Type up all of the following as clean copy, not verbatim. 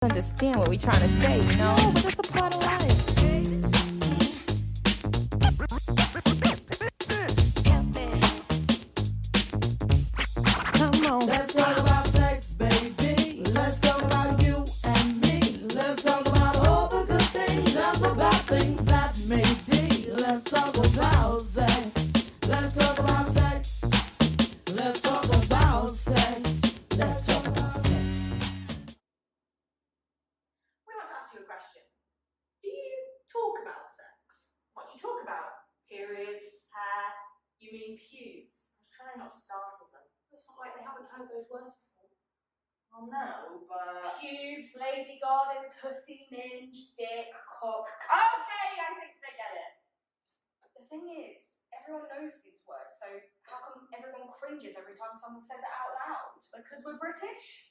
Understand what we trying to say, you know? But that's a part of life. Come on. Let's talk about sex, baby. Let's talk about you and me. Let's talk about all the good things and the bad things that may be. Let's talk about sex. Let's talk about sex. Let's talk about sex. Let's talk about sex. We want to ask you a question. Do you talk about sex? What do you talk about? Periods, hair, you mean pubes? I was trying not to startle them. It's not like they haven't heard those words before. Well, no, but... Pubes, lady garden, pussy, minge, dick, cock. Okay, I think they get it. The thing is, everyone knows these words, so how come everyone cringes every time someone says it out loud? Because we're British.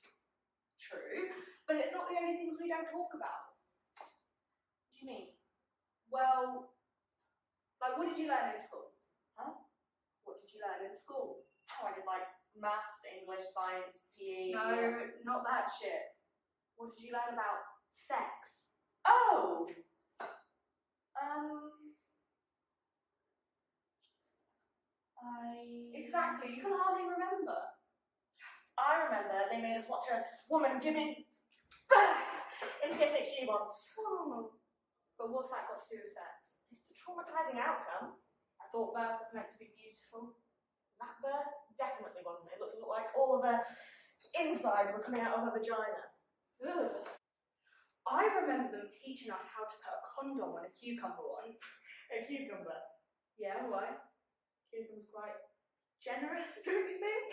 True, but it's not the only things we don't talk about. What do you mean? Well, like, what did you learn in school? Huh? What did you learn in school? Oh, I did like maths, English, science, PE. No, not that shit. What did you learn about sex? Oh! Exactly, you can hardly remember. I remember they made us watch a woman giving birth in PSHE once. Oh. But what's that got to do with sex? It's the traumatizing outcome. I thought birth was meant to be beautiful. That birth definitely wasn't. It looked like all of her insides were coming out of her vagina. Ugh. I remember them teaching us how to put a condom on a cucumber once. A cucumber? Yeah, why? Cucumber's quite generous, don't you think?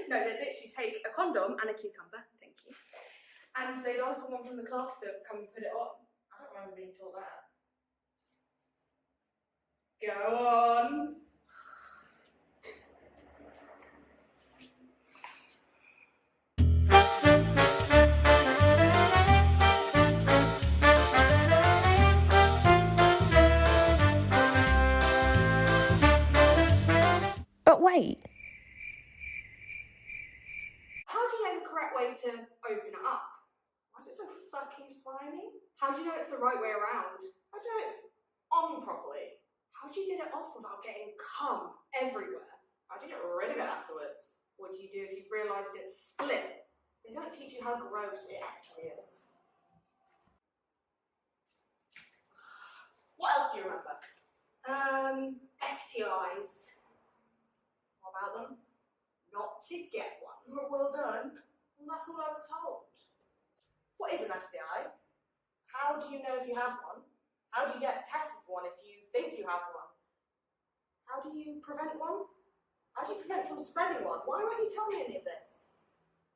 No, they'd literally take a condom and a cucumber, thank you. And they'd ask someone from the class to come and put it on. I don't remember being taught that. Go on. But wait. How do you know the correct way to open it up? Why is it so fucking slimy? How do you know it's the right way around? How do you know it's on properly? How do you get it off without getting cum everywhere? How do you get rid of it afterwards? What do you do if you've realised it's split? They don't teach you how gross it actually is. What else do you remember? STIs. What about them? Not to get one. Well done. Well, that's all I was told. What is an STI? How do you know if you have one? How do you get tested for one if you think you have one? How do you prevent one? How do you prevent from spreading one? Why won't you tell me any of this?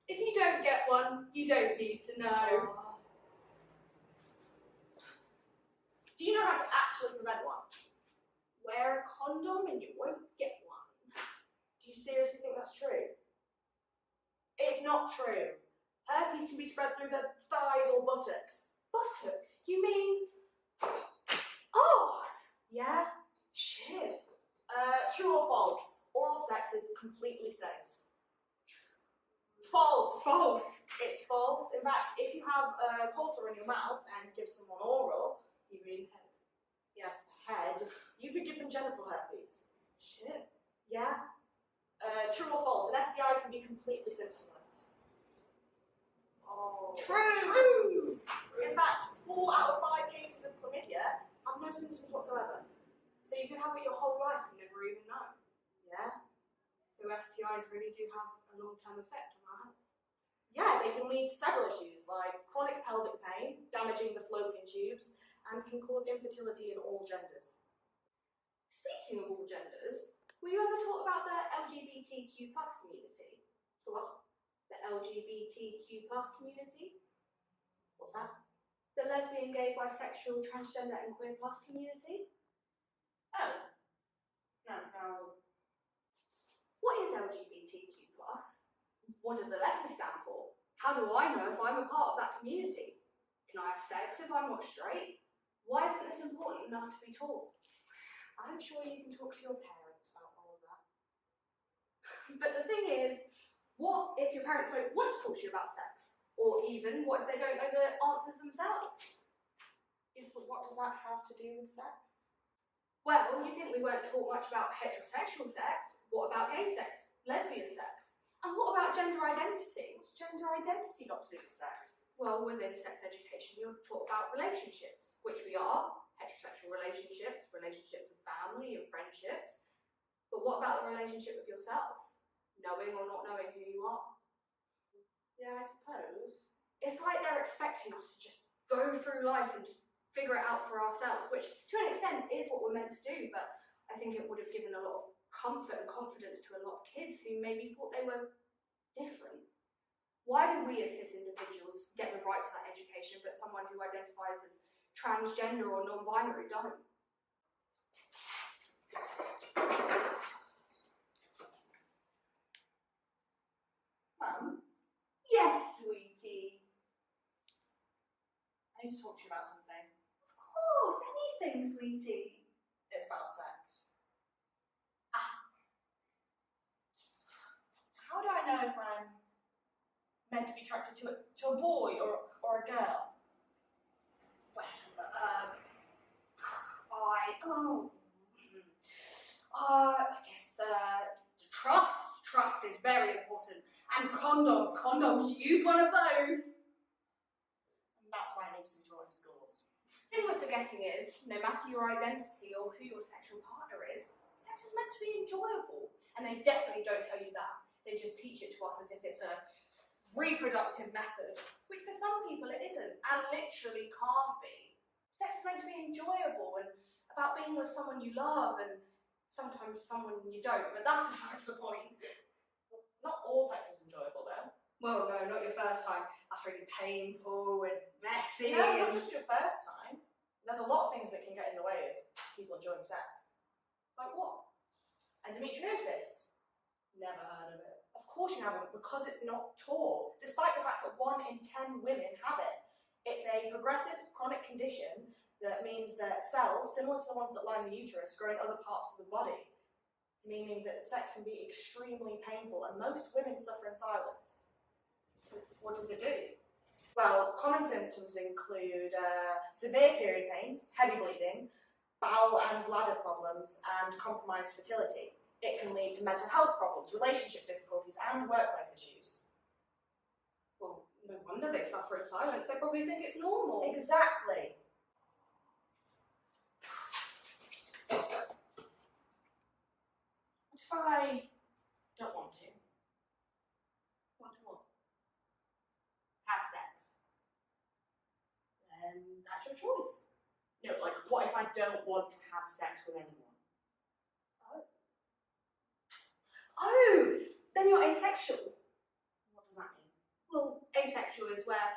If you don't get one, you don't need to know. Do you know how to actually prevent one? Wear a condom and you won't get one. Do you seriously think that's true? It's not true. Herpes can be spread through the thighs or buttocks. Buttocks? You mean... arse? Yeah? Shit. True or false? Oral sex is completely safe. False. False. It's false. In fact, if you have a cold sore in your mouth and give someone oral, you mean head. Yes, head. You could give them genital herpes. Shit. Yeah? True or false? An STI can be completely symptomless. Oh. True! In fact, 4 out of 5 cases of chlamydia have no symptoms whatsoever. So you could have it your whole life and never even know. Yeah? So STIs really do have a long-term effect on our health. Yeah, they can lead to several issues like chronic pelvic pain, damaging the fallopian tubes, and can cause infertility in all genders. Speaking of all genders, were you ever taught about the LGBTQ+ community? LGBTQ plus community. What's that? The lesbian, gay, bisexual, transgender and queer plus community. Oh. No. What is LGBTQ plus? What do the letters stand for? How do I know if I'm a part of that community? Can I have sex if I'm not straight? Why isn't this important enough to be taught? I'm sure you can talk to your parents about all of that. But the thing is, what if your parents don't want to talk to you about sex? Or even, what if they don't know the answers themselves? Yes, but what does that have to do with sex? Well, you think we weren't taught much about heterosexual sex? What about gay sex? Lesbian sex? And what about gender identity? What's gender identity got to do with sex? Well, within sex education, you're taught about relationships, which we are, heterosexual relationships, relationships with family and friendships. But what about the relationship with yourself? Knowing or not knowing who you are? Yeah, I suppose. It's like they're expecting us to just go through life and just figure it out for ourselves, which to an extent is what we're meant to do, but I think it would have given a lot of comfort and confidence to a lot of kids who maybe thought they were different. Why do we as cis individuals get the right to that education, but someone who identifies as transgender or non-binary don't? Mum, Yes, sweetie. I need to talk to you about something. Of course, anything, sweetie. It's about sex. How do I know if I'm meant to be attracted to a boy or a girl? Well, I guess trust is very important, and condoms. You use one of those. And that's why it needs to be taught in schools. The thing we're forgetting is, no matter your identity or who your sexual partner is, sex is meant to be enjoyable, and they definitely don't tell you that. They just teach it to us as if it's a reproductive method, which for some people it isn't, and literally can't be. Sex is meant to be enjoyable and about being with someone you love and sometimes someone you don't, but that's besides the point. Not all sex is enjoyable, though. Well, no, not your first time. That's really painful and messy. No, not just your first time. There's a lot of things that can get in the way of people enjoying sex. Like what? Endometriosis. Never heard of it. Of course you haven't, because it's not taught, despite the fact that 1 in 10 women have it. It's a progressive chronic condition that means that cells, similar to the ones that line the uterus, grow in other parts of the body, meaning that sex can be extremely painful, and most women suffer in silence. So what does it do? Well, common symptoms include severe period pains, heavy bleeding, bowel and bladder problems, and compromised fertility. It can lead to mental health problems, relationship difficulties, and workplace issues. Well, no wonder they suffer in silence. They probably think it's normal. Exactly. What if I don't want to? Want to what? Have sex? Then that's your choice. No, like, what if I don't want to have sex with anyone? Oh, then you're asexual. What does that mean? Well, asexual is where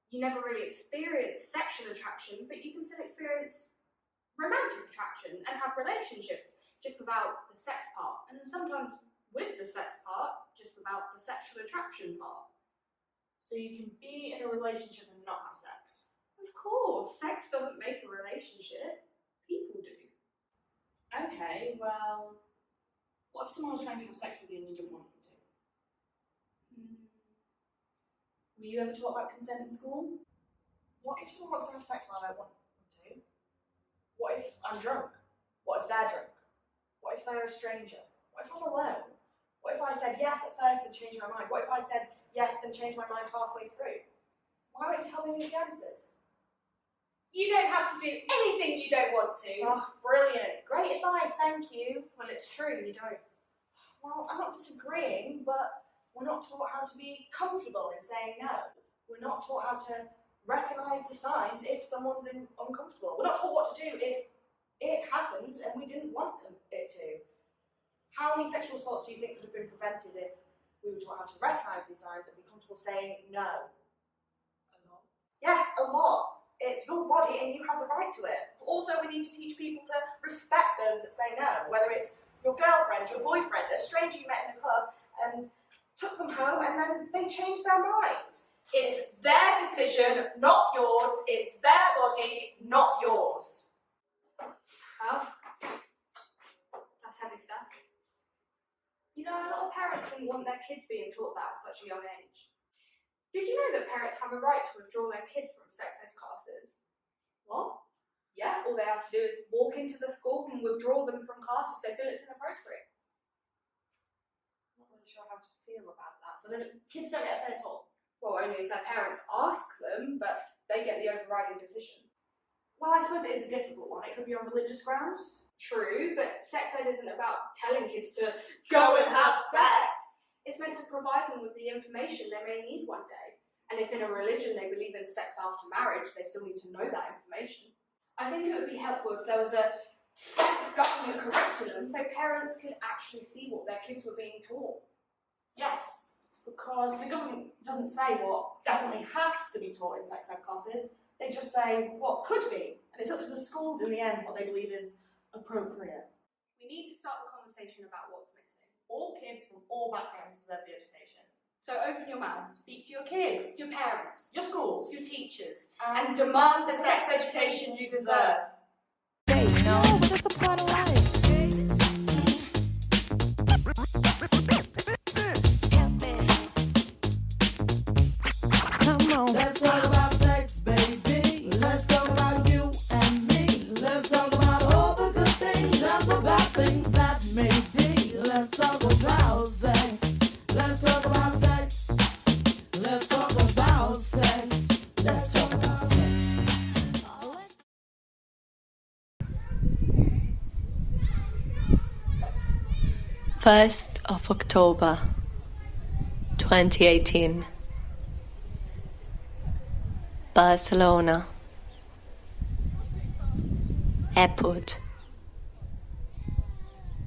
you never really experience sexual attraction, but you can still experience romantic attraction and have relationships just without the sex part, and then sometimes with the sex part, just without the sexual attraction part. So you can be in a relationship and not have sex? Of course, sex doesn't make a relationship. People do. Okay, well, what if someone was trying to have sex with you and you didn't want them to? Were you ever taught about consent in school? What if someone wants to have sex and I don't want them to? What if I'm drunk? What if they're drunk? What if they're a stranger? What if I'm alone? What if I said yes at first then changed my mind? What if I said yes then changed my mind halfway through? Why won't you tell me the answers? You don't have to do anything you don't want to. Oh, brilliant. Great advice, thank you. Well, it's true, you don't. Well, I'm not disagreeing, but we're not taught how to be comfortable in saying no. We're not taught how to recognise the signs if someone's uncomfortable. We're not taught what to do if it happens and we didn't want it to. How many sexual assaults do you think could have been prevented if we were taught how to recognise these signs and be comfortable saying no. A lot? Yes, a lot. It's your body and you have the right to it. But also, we need to teach people to respect those that say no, whether it's your girlfriend, your boyfriend, a stranger you met in the club and took them home and then they changed their mind. It's their decision, not yours. It's their body, not yours. Well, that's heavy stuff. You know, a lot of parents wouldn't want their kids being taught that at such a young age. Did you know that parents have a right to withdraw their kids from sex ed classes? What? Yeah, all they have to do is walk into the school and withdraw them from class if they feel it's inappropriate. I'm not really sure how to feel about that. So the kids don't get a say at all? Well, only if their parents ask them, but they get the overriding decision. Well, I suppose it is a difficult one. It could be on religious grounds. True, but sex ed isn't about telling kids to Go and have sex. It's meant to provide them with the information they may need one day. And if in a religion they believe in sex after marriage, they still need to know that information. I think it would be helpful if there was a set government curriculum so parents could actually see what their kids were being taught. Yes, because the government doesn't say what definitely has to be taught in sex ed classes. They just say what could be. And it's up to the schools in the end what they believe is appropriate. We need to start the conversation about what's missing. All kids from all backgrounds deserve the education. So open your mouth. Speak to your kids, Your parents. your schools, Your teachers. and And demand the sex education you deserve. Say, you know, but that's a part of life. Come on. Let's talk about sex, baby. Let's talk about you and me. Let's talk about all the good things and the bad things that may be. Let's talk about sex. Let's talk about sex. Let's talk about sex. Let's talk about sex. 1st of October 2018, Barcelona Airport.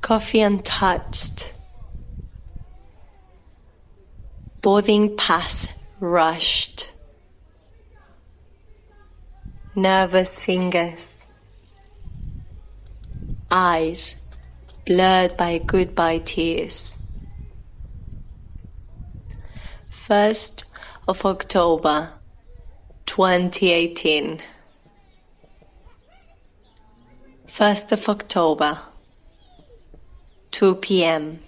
Coffee untouched. Boarding pass rushed. Nervous fingers. Eyes blurred by goodbye tears. 1st of October 2018. 1st of October, 2 p.m.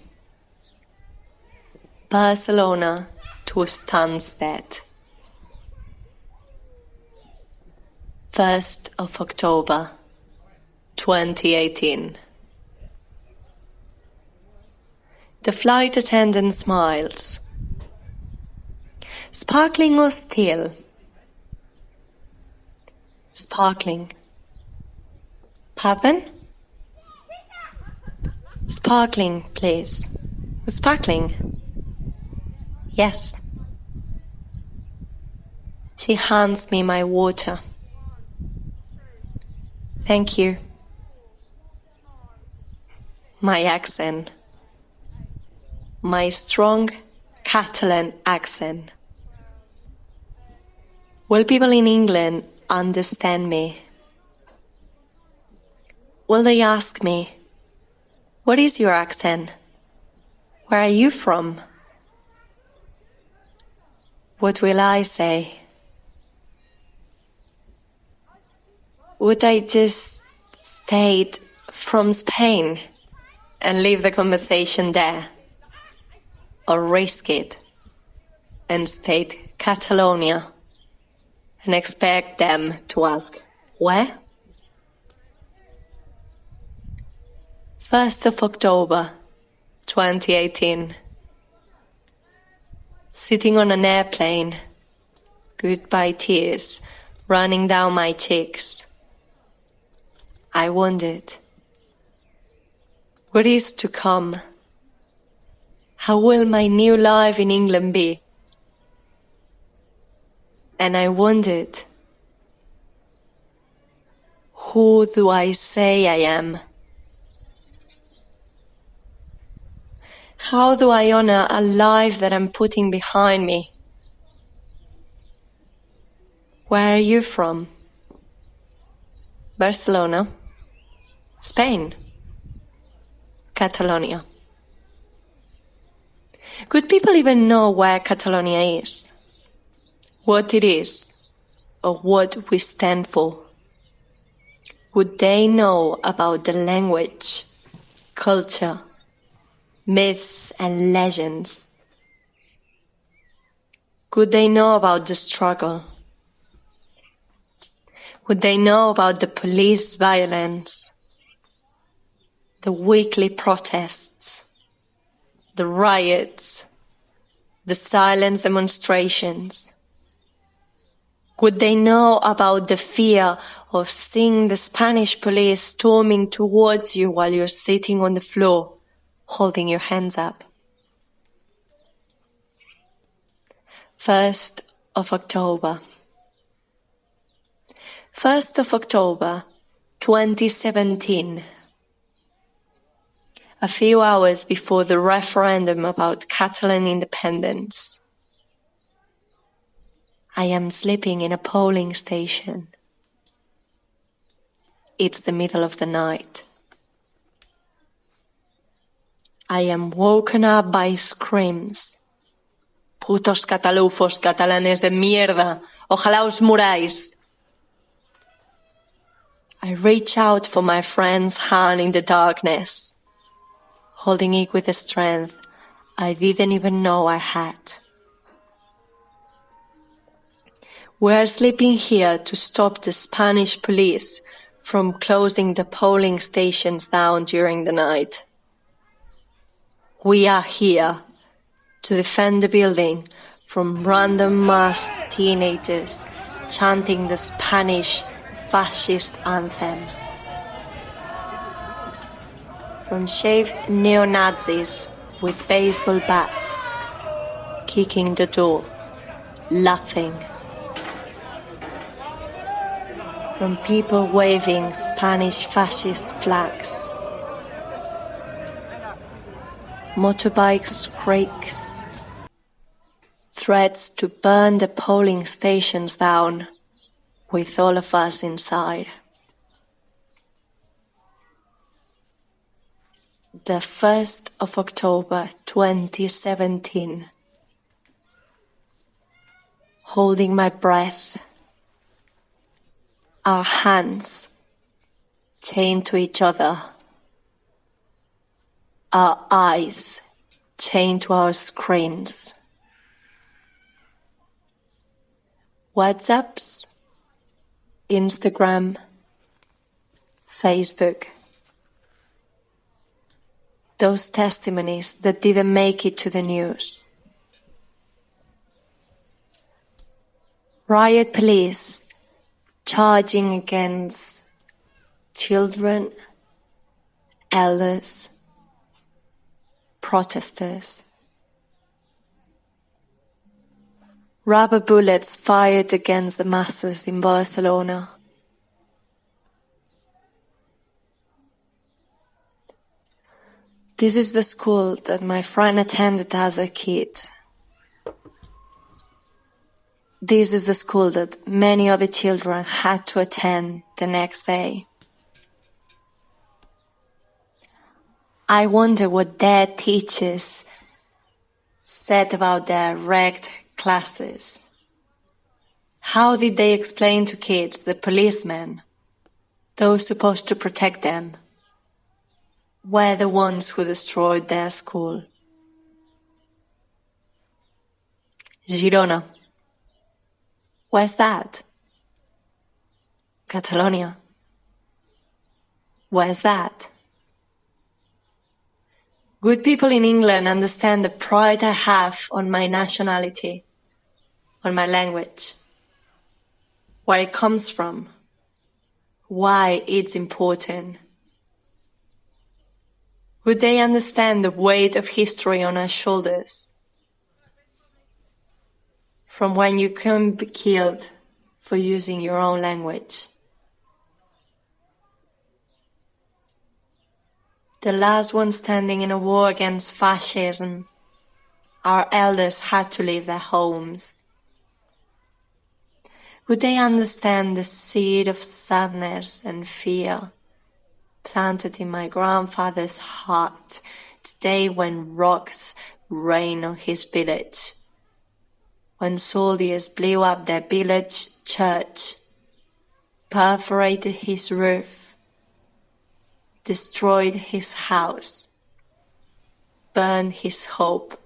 Barcelona to Stansted. 1st of October 2018. The flight attendant smiles. Sparkling or still? Sparkling. Pardon? Sparkling, please. Sparkling. Yes. She hands me my water. Thank you. My accent. My strong Catalan accent. Will people in England understand me? Will they ask me, what is your accent? Where are you from? What will I say? Would I just stay from Spain and leave the conversation there? Or risk it and stay Catalonia and expect them to ask, where? 1st of October 2018. Sitting on an airplane, goodbye tears running down my cheeks. I wondered, what is to come? How will my new life in England be? And I wondered, who do I say I am? How do I honor a life that I'm putting behind me? Where are you from? Barcelona, Spain, Catalonia. Could people even know where Catalonia is? What it is, or what we stand for? Would they know about the language, culture, myths and legends? Could they know about the struggle? Would they know about the police violence, the weekly protests, the riots, the silent demonstrations? Would they know about the fear of seeing the Spanish police storming towards you while you're sitting on the floor, holding your hands up? 1st of October. 1st of October, 2017. A few hours before the referendum about Catalan independence. I am sleeping in a polling station. It's the middle of the night. I am woken up by screams. Putos catalufos, catalanes de mierda, ojalá os muráis. I reach out for my friend's hand in the darkness, holding it with a strength I didn't even know I had. We're sleeping here to stop the Spanish police from closing the polling stations down during the night. We are here to defend the building from random mass teenagers chanting the Spanish fascist anthem. From shaved neo-Nazis with baseball bats, kicking the door, laughing. From people waving Spanish fascist flags. Motorbike shrieks. Threats to burn the polling stations down, with all of us inside. The 1st of October 2017. Holding my breath. Our hands chained to each other. Our eyes chained to our screens. WhatsApps, Instagram, Facebook. Those testimonies that didn't make it to the news. Riot police charging against children, elders, protesters. Rubber bullets fired against the masses in Barcelona. This is the school that my friend attended as a kid. This is the school that many other children had to attend the next day. I wonder what their teachers said about their wrecked classes. How did they explain to kids the policemen, those supposed to protect them, were the ones who destroyed their school? Girona. Where's that? Catalonia. Where's that? Good people in England understand the pride I have on my nationality, on my language, where it comes from, why it's important. Would they understand the weight of history on our shoulders? From when you can be killed for using your own language. the last one standing in a war against fascism, our elders had to leave their homes. Would they understand the seed of sadness and fear planted in my grandfather's heart the day when rocks rained on his village, when soldiers blew up their village church, perforated his roof, destroyed his house, burned his hope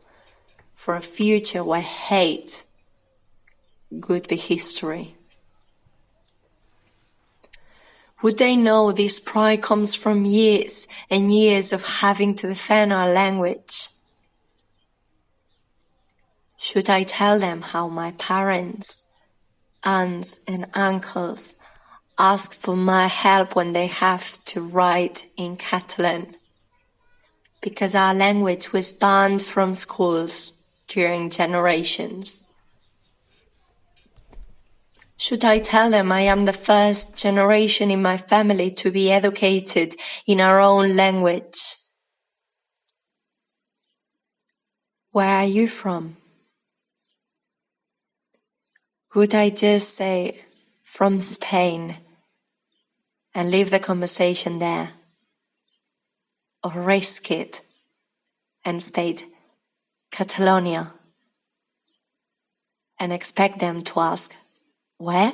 for a future where hate would be history? Would they know this pride comes from years and years of having to defend our language? Should I tell them how my parents, aunts and uncles ask for my help when they have to write in Catalan? Because our language was banned from schools during generations. Should I tell them I am the first generation in my family to be educated in our own language? Where are you from? Would I just say, from Spain, and leave the conversation there? Or risk it and state Catalonia and expect them to ask, where?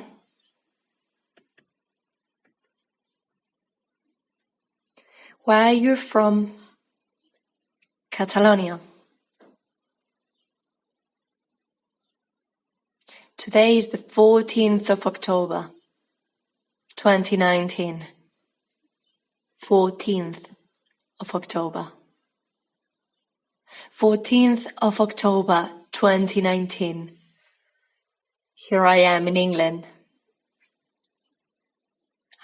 Where are you from? Catalonia. Today is the 14th of October, 2019. 14th of October. 14th of October, 2019. Here I am in England.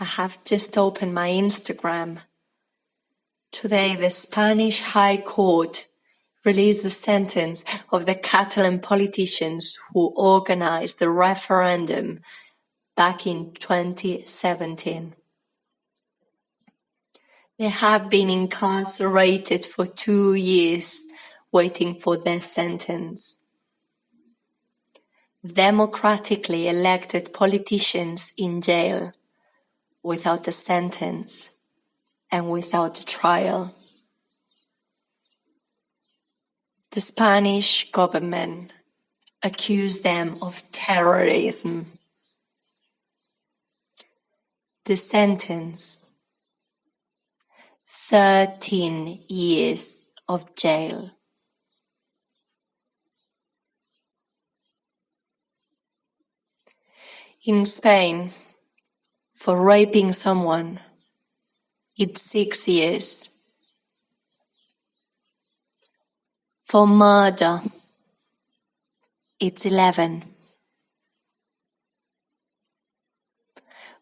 I have just opened my Instagram. Today, the Spanish High Court released the sentence of the Catalan politicians who organized the referendum back in 2017. They have been incarcerated for 2 years, waiting for their sentence. Democratically elected politicians in jail, without a sentence and without a trial. The Spanish government accused them of terrorism. The sentence: 13 years of jail. In Spain, for raping someone, it's 6 years. For murder, it's 11.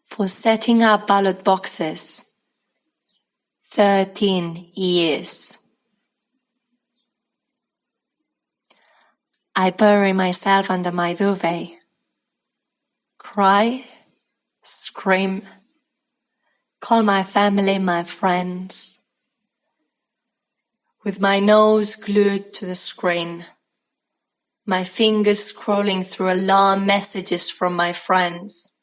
For setting up ballot boxes, 13 years. I bury myself under my duvet, cry, scream, call my family, my friends, with my nose glued to the screen, my fingers scrolling through alarm messages from my friends,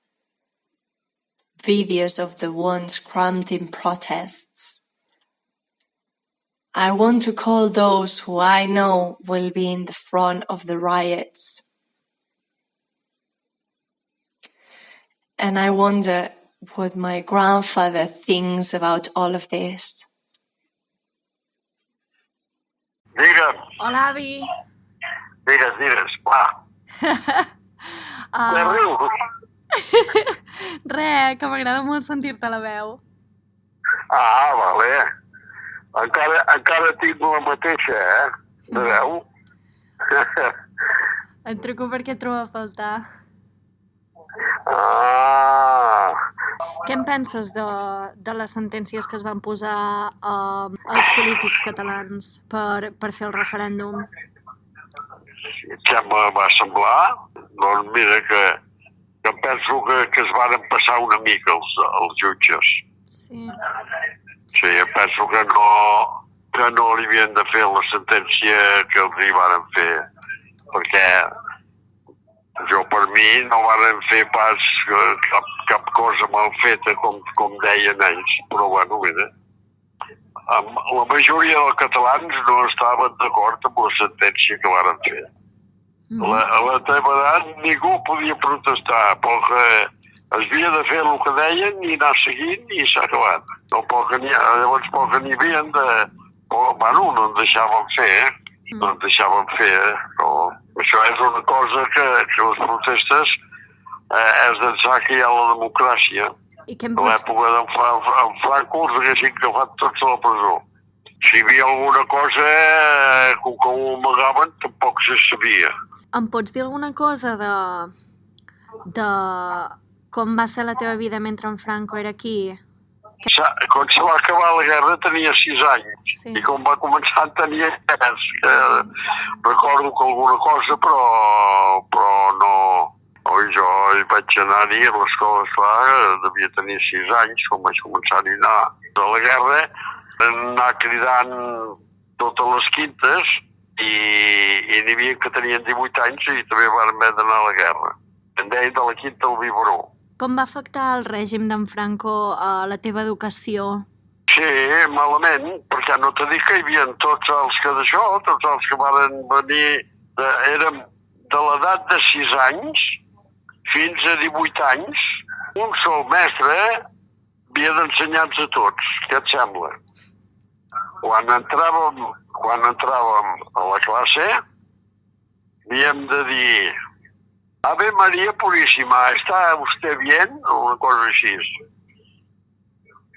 videos of the ones crammed in protests. I want to call those who I know will be in the front of the riots. And I wonder what my grandfather thinks about all of this. Digue'm, Hola, avi. digues, va. Què rius? Que m'agrada molt sentir-te la veu. Ah, vale. Encara tinc la mateixa, de veu. Et truco perquè et trobo a faltar. Ah, Què en penses de les sentències que es van posar als polítics catalans per fer el referèndum? va semblar, doncs mira que penso que es van passar una mica els jutges. Sí. Sí, penso que no li havien de fer la sentència que els hi varen fer, perquè per mi no varen fer pas cap cosa mal feta, com deien ells, però bueno, mira, la majoria dels catalans no estaven d'acord amb la sentència que varen fer. A la teva edat ningú podia protestar, perquè es havia de fer el que deien i anar seguint i s'ha acabat. Llavors perquè n'hi havien de... Bueno, no en deixàvem fer, no en deixàvem fer, però això és una cosa que les protestes és d'ençà que hi ha la democràcia. I què em A l'època d'en Franco els haguessin agafat tots a la presó. Si hi havia alguna cosa, com que ho amagaven, tampoc se sabia. Em pots dir alguna cosa de com va ser la teva vida mentre en Franco era aquí? Quan se va acabar la guerra tenia 6 anys, Sí. i quan va començar en tenia 3. Recordo que alguna cosa, però no... Jo hi vaig anar-hi a l'escola, esclar, devia tenir 6 anys, quan vaig començar-hi a anar. A la guerra anar cridant totes les quintes i n'hi havia que tenien 18 anys i també van haver d'anar a la guerra. En deien de la quinta al biberó. Com va afectar el règim d'en Franco a la teva educació? Sí, malament, perquè no t'he dit que hi havia tots els que d'això, tots els que van venir, érem de l'edat de 6 anys fins a 18 anys, un sol mestre havia d'ensenyar-nos a tots, què et sembla? Quan entràvem a la classe, havíem de dir Ave María Purísima, ¿está usted bien? O una cosa així.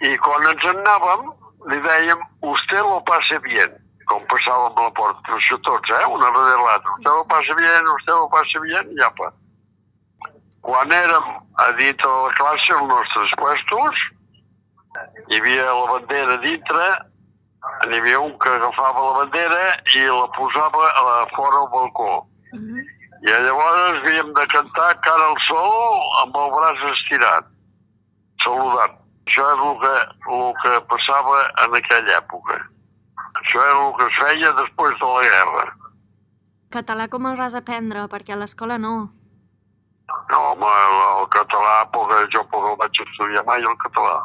I quan ens en anàvem, li dèiem, usted lo pase bien, com passàvem a la porta, però això tots, una darrere l'altra. Usted lo pase bien, i apa. Quan érem a dintre de la classe, els nostres puestos, hi havia la bandera dintre, n'hi havia un que agafava la bandera i la posava a fora al balcó. I llavors havíem de cantar cara al sol amb el braç estirat, saludant. Això és el que passava en aquella època. Això era el que es feia després de la guerra. Català com el vas aprendre? Perquè a l'escola no. No, home, el català, perquè jo no vaig estudiar mai el català.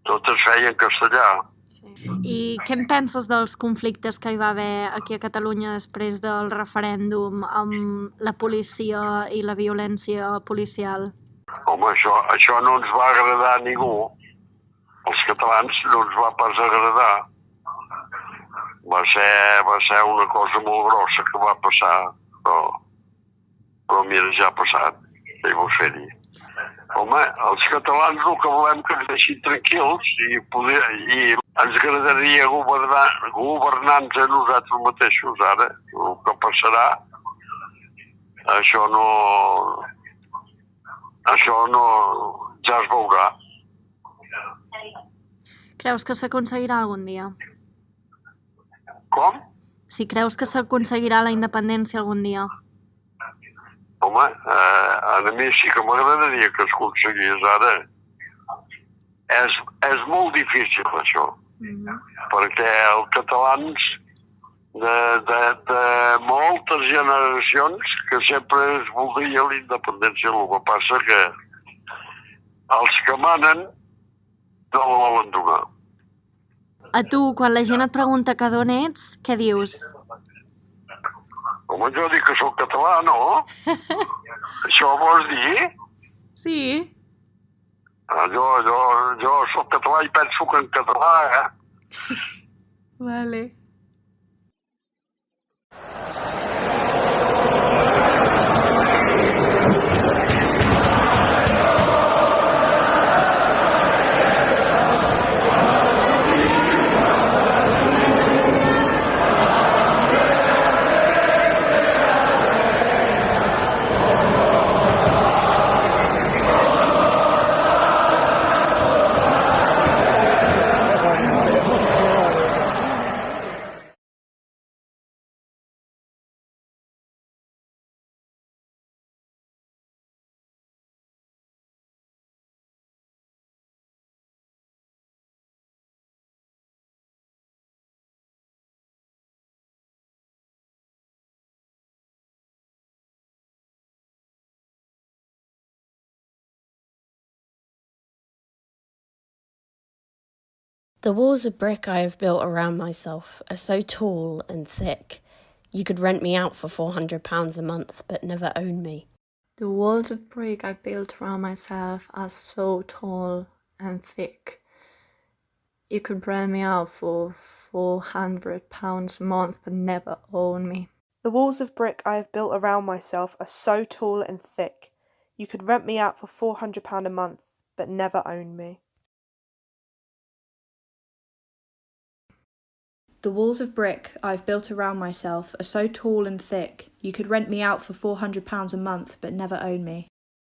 Tot es feia en castellà. Sí. I què en penses dels conflictes que hi va haver aquí a Catalunya després del referèndum amb la policia i la violència policial? Home, això no ens va agradar a ningú. Els catalans no ens va pas agradar. Va ser una cosa molt grossa que va passar, però mira, ja ha passat. Què hi vols fer-hi? Home, els catalans el que volem que ens deixin tranquils i ens agradaria governar-nos a nosaltres mateixos ara. El que passarà, això no ja es veurà. Creus que s'aconseguirà algun dia? Com? Si creus que s'aconseguirà la independència algun dia? Home, a mi sí que m'agradaria que es aconseguís ara. És molt difícil, això, perquè els catalans de moltes generacions que sempre es voldria la independència. El que passa que els que manen no la volen donar. A tu, quan la gent et pregunta que d'on ets, què dius? Home, jo dic que soc català, no? Això vols dir? Sí. Jo soc català i penso que en català, Vale. The walls of brick I have built around myself are so tall and thick. You could rent me out for £400 a month, but never own me. The walls of brick I built around myself are so tall and thick. You could rent me out for £400 a month, but never own me. The walls of brick I have built around myself are so tall and thick. You could rent me out for £400 a month, but never own me. The walls of brick I've built around myself are so tall and thick, you could rent me out for £400 a month, but never own me.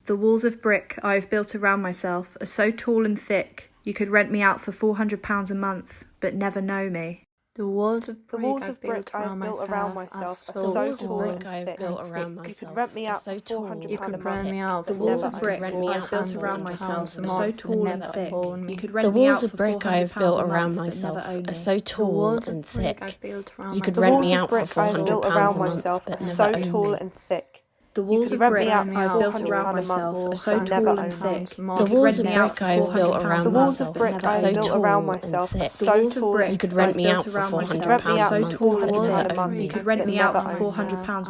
The walls of brick I've built around myself are so tall and thick, you could rent me out for £400 a month, but never know me. The walls of The brick walls I've of brick I have built around myself are so tall and thick. You could rent me out for £400 You could a rent me month. out The for walls of never brick own I've me. built around myself £400 are a so month, tall but and never thick, own me. you could The rent me out walls for of brick I have £400 built a around month, but myself never own are me. so The tall walls and of brick thick. I built around You could The rent walls me of out for brick I have built £400 around a month, myself but are so never own tall me. and thick. The You walls could of rent brick me out I've for built £400 around a myself month, are so but never tall and own me. thick, The you could walls rent of me out brick for I have built £400 around a The walls month, of but brick never I have own so built me. tall around and myself are thick. The so walls of tall brick and You could thick. rent I've me built out for around You could myself rent me are out so for tall and £400 a thick, month, you could rent but me out never for own me. £400 a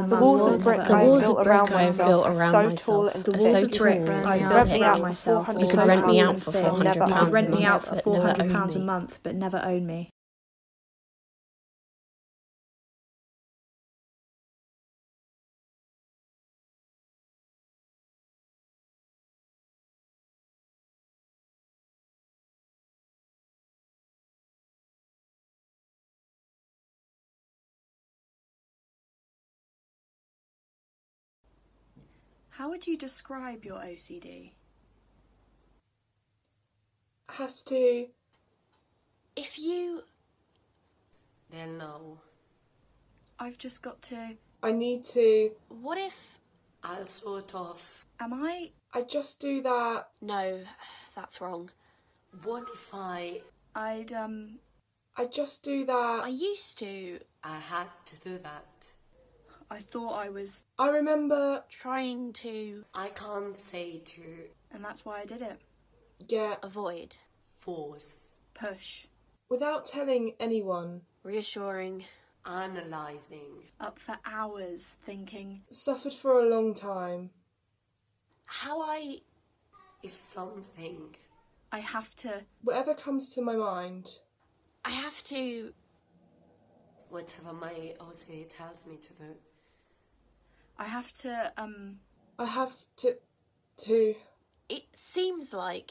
The month, walls but of brick never I own have me. built around myself are so tall and The thick. walls of brick tall I've and built rent me out around for myself are You so could rent me tall out and for thick, but never you £400 could own rent a me me. out month, for but never own £400 a me. month, but never own me. How would you describe your OCD? Has to. If you... Then no. I've just got to. I need to. What if... I'll sort of... Am I? I just do that. No, that's wrong. What if I'd I just do that. I used to... I had to do that. I thought I was, I remember. Trying to... I can't say to... and that's why I did it. Get. Avoid. Force. Push. Without telling anyone. Reassuring. Analysing. Up for hours thinking. Suffered for a long time. How I... If something... I have to. Whatever comes to my mind. I have to... Whatever my OCD tells me to do. I have to, I have to. It seems like...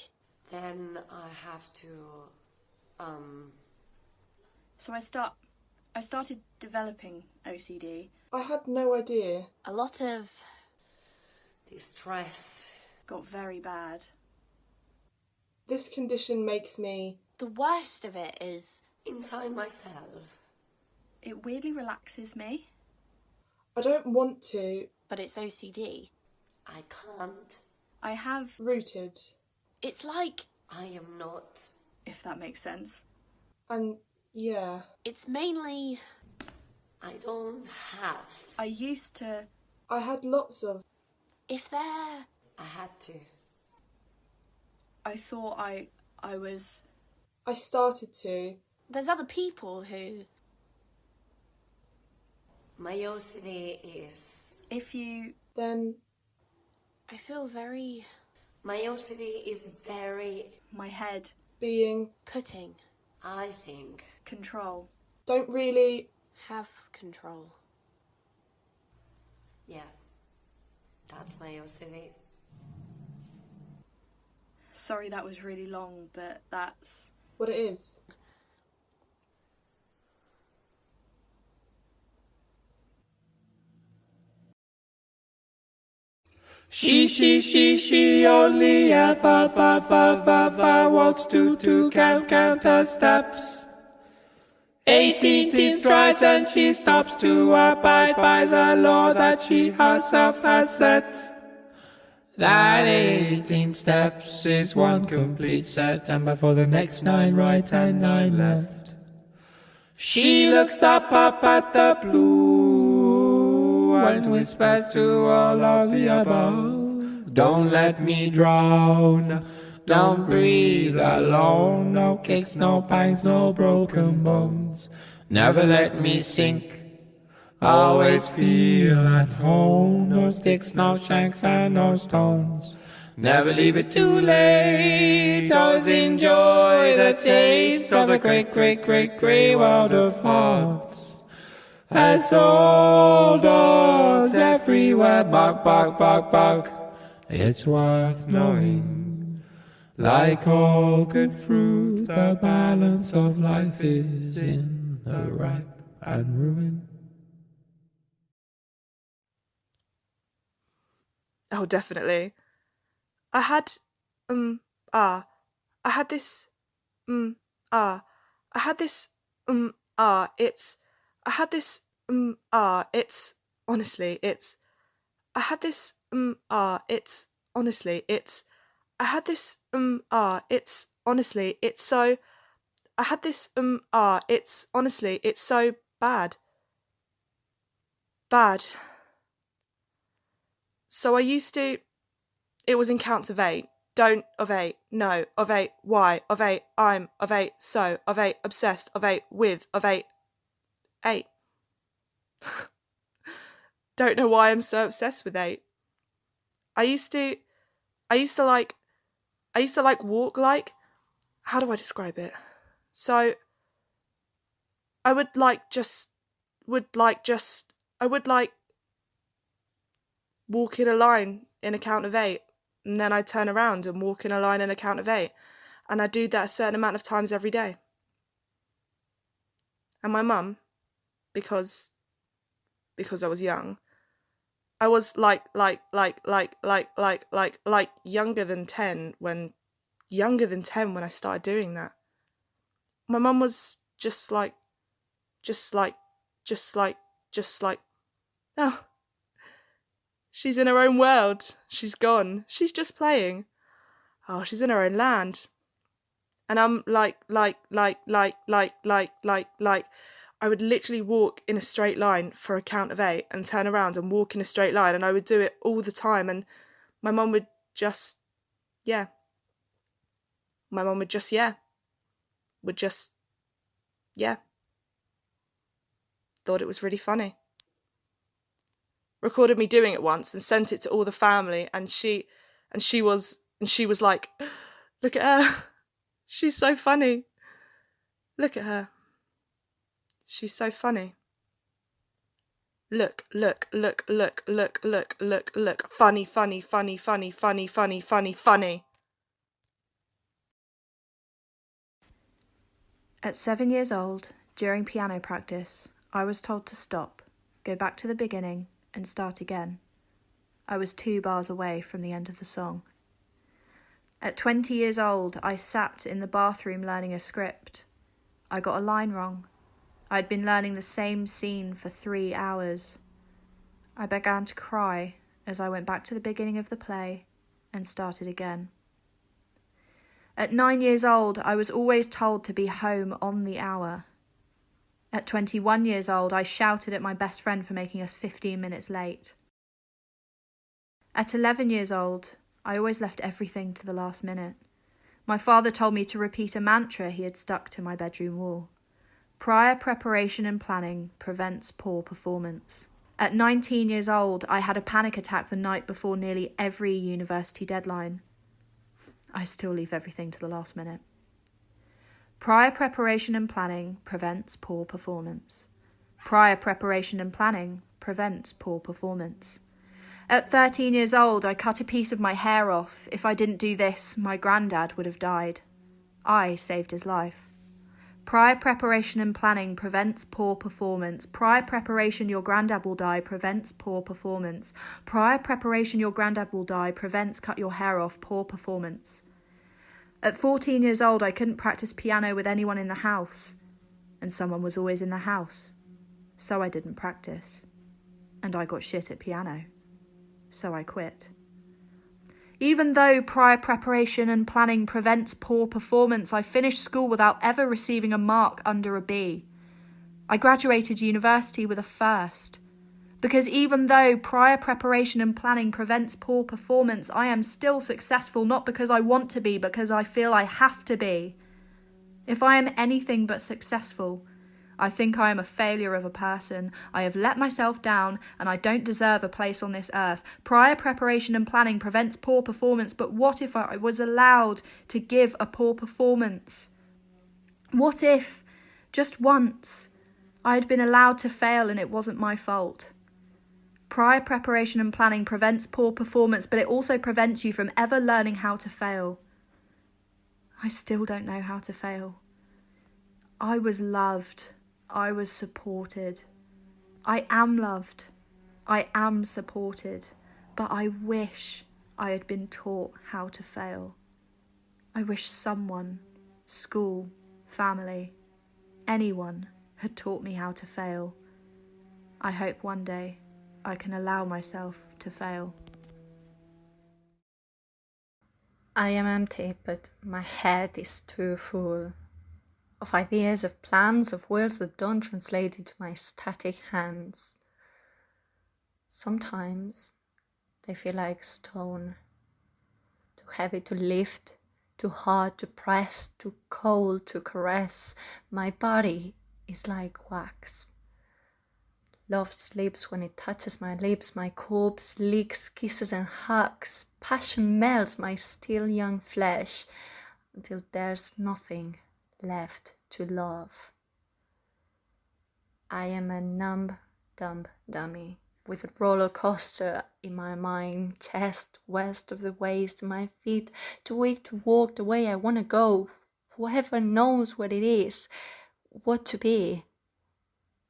Then I have to... So I started developing OCD. I had no idea. A lot of... distress. Got very bad. This condition makes me. The worst of it is... inside myself. It weirdly relaxes me. I don't want to. But it's OCD. I can't. I have, Rooted. It's like... I am not... if that makes sense. And yeah. It's mainly... I don't have... I used to. I had lots of. If there... I had to. I thought I was. I started to. There's other people who... My OCD is... If you. Then. I feel very... My OCD is very... My head. Being. Putting, I think. Control. Don't really. Have control. Yeah. That's my OCD. Sorry that was really long, but that's. What it is. She only wants to count her steps. 18 strides and she stops to abide by the law that she herself has set. That 18 steps is one complete set, and before the next 9 right and 9 left. She looks up at the blue and whispers to all of the above, don't let me drown, Don't breathe alone, no kicks, no pints, no broken bones. Never let me sink, always feel at home. No sticks, no shanks, and no stones. Never leave it too late, always enjoy the taste of the great, great, great, great world of hearts. As old dogs everywhere bark, bark, bark, bark. It's worth knowing, like all good fruit, the balance of life is in the ripe and ruin. Oh, definitely. I had this, I had this, it's, honestly, it's, I had this, it's, honestly, it's, I had this, it's, honestly, it's so, I had this, it's, honestly, it's so bad. Bad. So I used to, it was in counts of 8. Don't, of 8, no, of 8, why, of 8, I'm, of 8, so, of 8, obsessed, of 8, with, of 8, 8. Don't know why I'm so obsessed with 8. I used to like walk like, how do I describe it? So, I would walk in a line in a count of 8, and then I'd turn around and walk in a line in a count of 8, and I'd do that a certain amount of times every day. And my mum, because I was young, I was like younger than 10 when I started doing that. My mum was just like, oh, she's in her own world. She's gone. She's just playing. Oh, she's in her own land. And I'm like, I would literally walk in a straight line for a count of 8 and turn around and walk in a straight line, and I would do it all the time, and my mum would just, yeah. My mum would just, yeah. Thought it was really funny. Recorded me doing it once and sent it to all the family, and she was like, look at her. She's so funny. Look at her. She's so funny. Look. Funny. At 7 years old, during piano practice, I was told to stop, go back to the beginning, and start again. I was 2 bars away from the end of the song. At 20 years old, I sat in the bathroom learning a script. I got a line wrong. I'd been learning the same scene for 3 hours. I began to cry as I went back to the beginning of the play and started again. At 9 years old, I was always told to be home on the hour. At 21 years old, I shouted at my best friend for making us 15 minutes late. At 11 years old, I always left everything to the last minute. My father told me to repeat a mantra he had stuck to my bedroom wall. Prior preparation and planning prevents poor performance. At 19 years old, I had a panic attack the night before nearly every university deadline. I still leave everything to the last minute. Prior preparation and planning prevents poor performance. Prior preparation and planning prevents poor performance. At 13 years old, I cut a piece of my hair off. If I didn't do this, my granddad would have died. I saved his life. Prior preparation and planning prevents poor performance. Prior preparation, your granddad will die, prevents poor performance. Prior preparation, your granddad will die, prevents cut your hair off, poor performance. At 14 years old, I couldn't practice piano with anyone in the house, and someone was always in the house, so I didn't practice. And I got shit at piano, so I quit. Even though prior preparation and planning prevents poor performance, I finished school without ever receiving a mark under a B. I graduated university with a first. Because even though prior preparation and planning prevents poor performance, I am still successful, not because I want to be, because I feel I have to be. If I am anything but successful, I think I am a failure of a person. I have let myself down and I don't deserve a place on this earth. Prior preparation and planning prevents poor performance, but what if I was allowed to give a poor performance? What if, just once, I had been allowed to fail and it wasn't my fault? Prior preparation and planning prevents poor performance, but it also prevents you from ever learning how to fail. I still don't know how to fail. I was loved. I was supported. I am loved. I am supported. But I wish I had been taught how to fail. I wish someone, school, family, anyone had taught me how to fail. I hope one day I can allow myself to fail. I am empty, but my head is too full of ideas, of plans, of words that don't translate into my static hands. Sometimes they feel like stone, too heavy to lift, too hard to press, too cold to caress. My body is like wax. Love sleeps when it touches my lips, my corpse licks kisses and hugs. Passion melts my still young flesh until there's nothing left to love. I am a numb, dumb dummy with a roller coaster in my mind, chest west of the waist, my feet too weak to walk the way I want to go. Whoever knows what it is, what to be,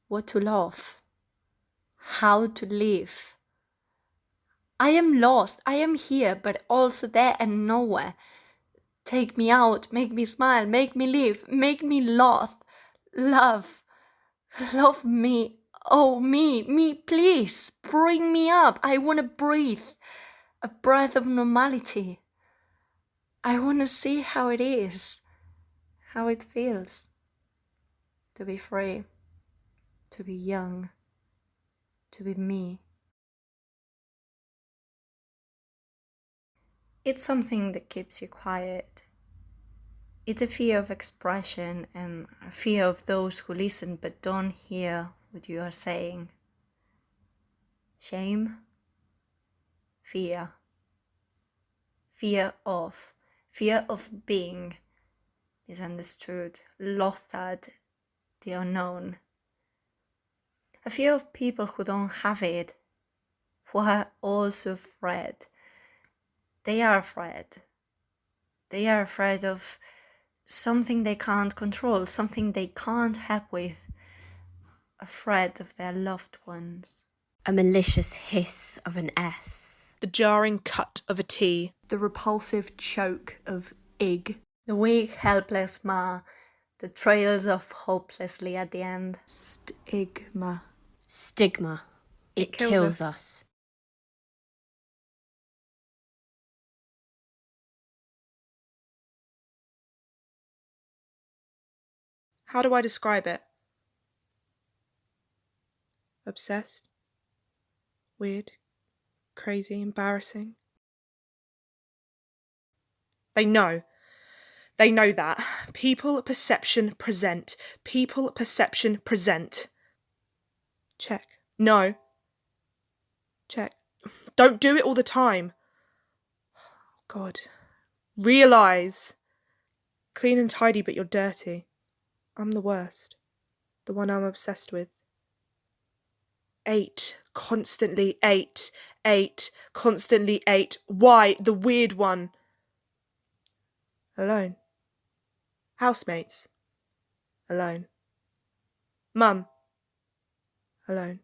what to love, how to live. I am lost, I am here, but also there and nowhere. Take me out, make me smile, make me live, make me love, love me, oh me, please, bring me up. I want to breathe, a breath of normality. I want to see how it is, how it feels to be free, to be young, to be me. It's something that keeps you quiet. It's a fear of expression and a fear of those who listen but don't hear what you are saying. Shame, fear. Fear of being misunderstood, lost at the unknown. A fear of people who don't have it, who are also afraid. They are afraid. They are afraid of something they can't control, something they can't help with. Afraid of their loved ones. A malicious hiss of an S. The jarring cut of a T. The repulsive choke of ig. The weak, helpless ma that trails off hopelessly at the end. Stigma. Stigma. It kills us. How do I describe it? Obsessed? Weird? Crazy? Embarrassing? They know. They know that. People, perception, present. People, perception, present. Check. No. Check. Don't do it all the time. God. Realise. Clean and tidy, but you're dirty. I'm the worst. The one I'm obsessed with. 8. Constantly 8. 8. Constantly 8. Why? The weird one. Alone. Housemates. Alone. Mum. Alone.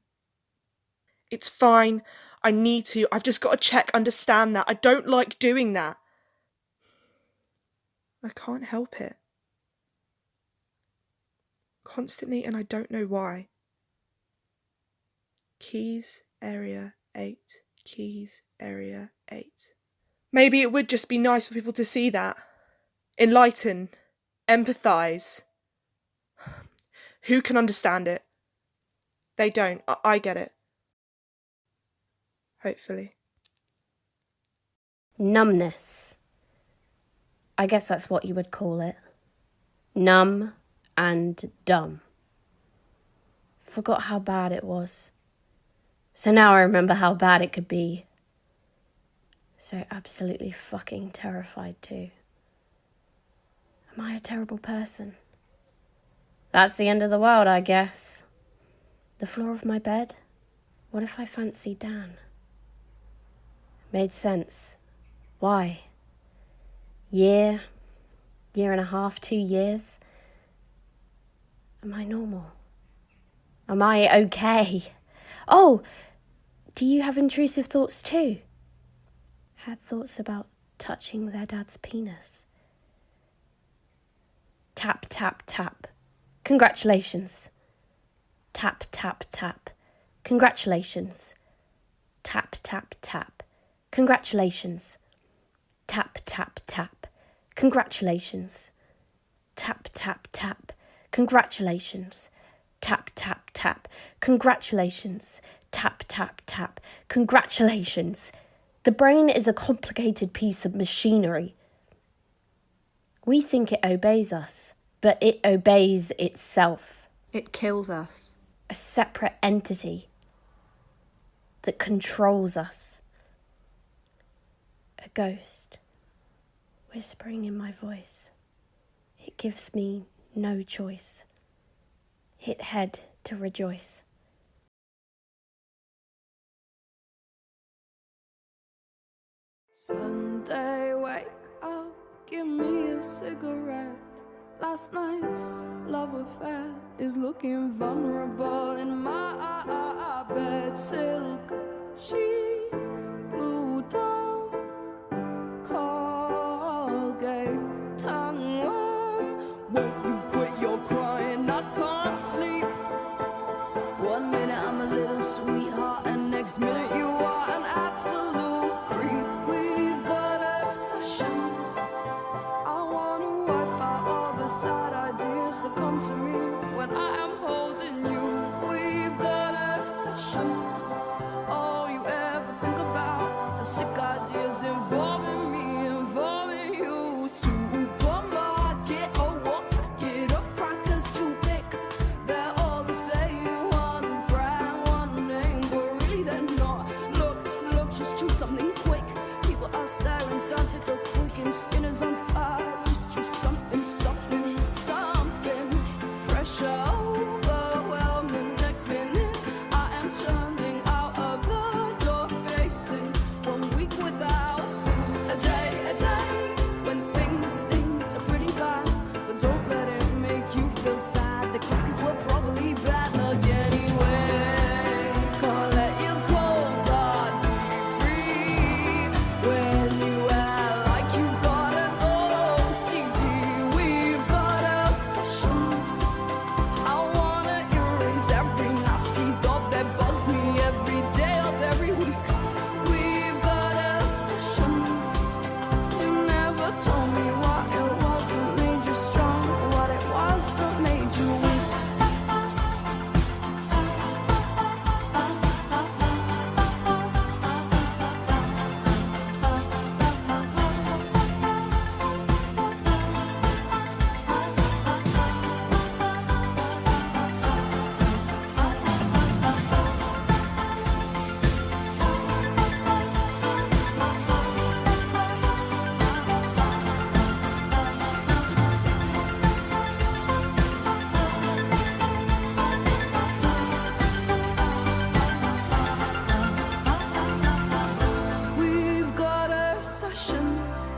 It's fine. I need to. I've just got to check, understand that. I don't like doing that. I can't help it. Constantly, and I don't know why. Keys, area 8. Keys, area 8. Maybe it would just be nice for people to see that. Enlighten. Empathise. Who can understand it? They don't. I get it. hopefully. Numbness. I guess that's what you would call it. Numb and dumb. Forgot how bad it was. So now I remember how bad it could be. So absolutely fucking terrified too. Am I a terrible person? That's the end of the world, I guess. The floor of my bed? What if I fancied Dan? Made sense. Why? Year and a half, 2 years? Am I normal? Am I okay? Oh, do you have intrusive thoughts too? Had thoughts about touching their dad's penis. Tap, tap, tap. Congratulations. Tap, tap, tap. Congratulations. Tap, tap, tap. Congratulations. Tap, tap, tap. Congratulations. Tap, tap, tap. Congratulations. Tap, tap, tap. Congratulations. Tap, tap, tap. Congratulations. The brain is a complicated piece of machinery. We think it obeys us, but it obeys itself. It kills us. A separate entity that controls us. A ghost whispering in my voice. It gives me no choice. Hit head to rejoice. Sunday, wake up, give me a cigarette. Last night's love affair is looking vulnerable in my bed. Silk sheet, blue dawn, Colgate, tongue warm. Won't you quit your crying? I can't sleep. 1 minute I'm a little sweetheart, and next minute you are an absolute creep. We've got obsessions. I wanna wipe out all the sad ideas that come to me when I am holding you. We've got obsessions. All you ever think about are sick ideas involving me, involving you. Supermarket, oh what packet of crackers to pick? They're all the same, one brand, one name, but really they're not. Look, just choose something quick. People are staring, time to go quick, and skin is on fire. Just choose something, something, something. Pressure overwhelming. Next minute, I am turning out of the door, facing 1 week without a day when things are pretty bad. But don't let it make you feel sad. The crackers were probably bad luck anyway. Can't let your cold heart be free when you act like you got an OCD. We've got obsessions. I wanna erase every nasty thought that bugs me every day of every week. We've got obsessions. You never told me what it was that made you strong, what it was that made you weak. We've got obsessions.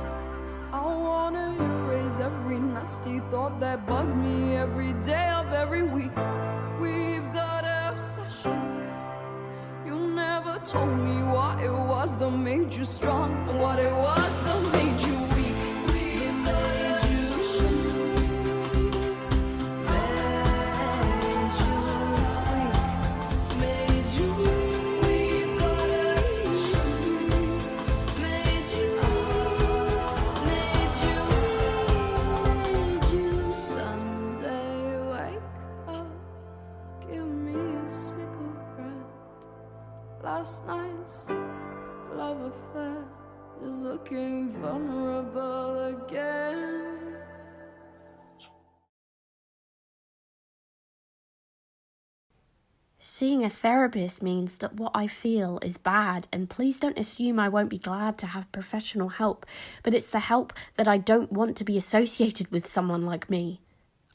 I wanna erase every nasty thought that bugs me every day of every week. We've got obsessions. You never told me what it was that made you strong and what it was that made you weak. We've got obsessions. Made you weak. We've got obsessions. Made you Sunday, wake up, give me a cigarette. Last night's love affair is looking vulnerable again. Seeing a therapist means that what I feel is bad, and please don't assume I won't be glad to have professional help, but it's the help that I don't want to be associated with someone like me.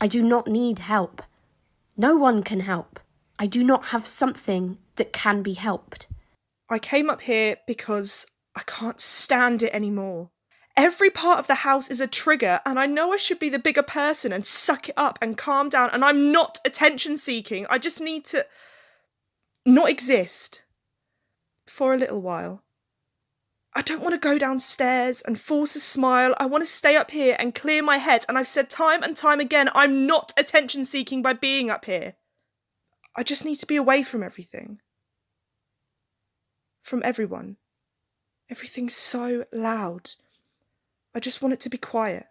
I do not need help. No one can help. I do not have something that can be helped. I came up here because I can't stand it anymore. Every part of the house is a trigger, and I know I should be the bigger person and suck it up and calm down, and I'm not attention seeking. I just need to not exist for a little while. I don't want to go downstairs and force a smile. I want to stay up here and clear my head, and I've said time and time again, I'm not attention seeking by being up here. I just need to be away from everything. From everyone. Everything's so loud. I just want it to be quiet.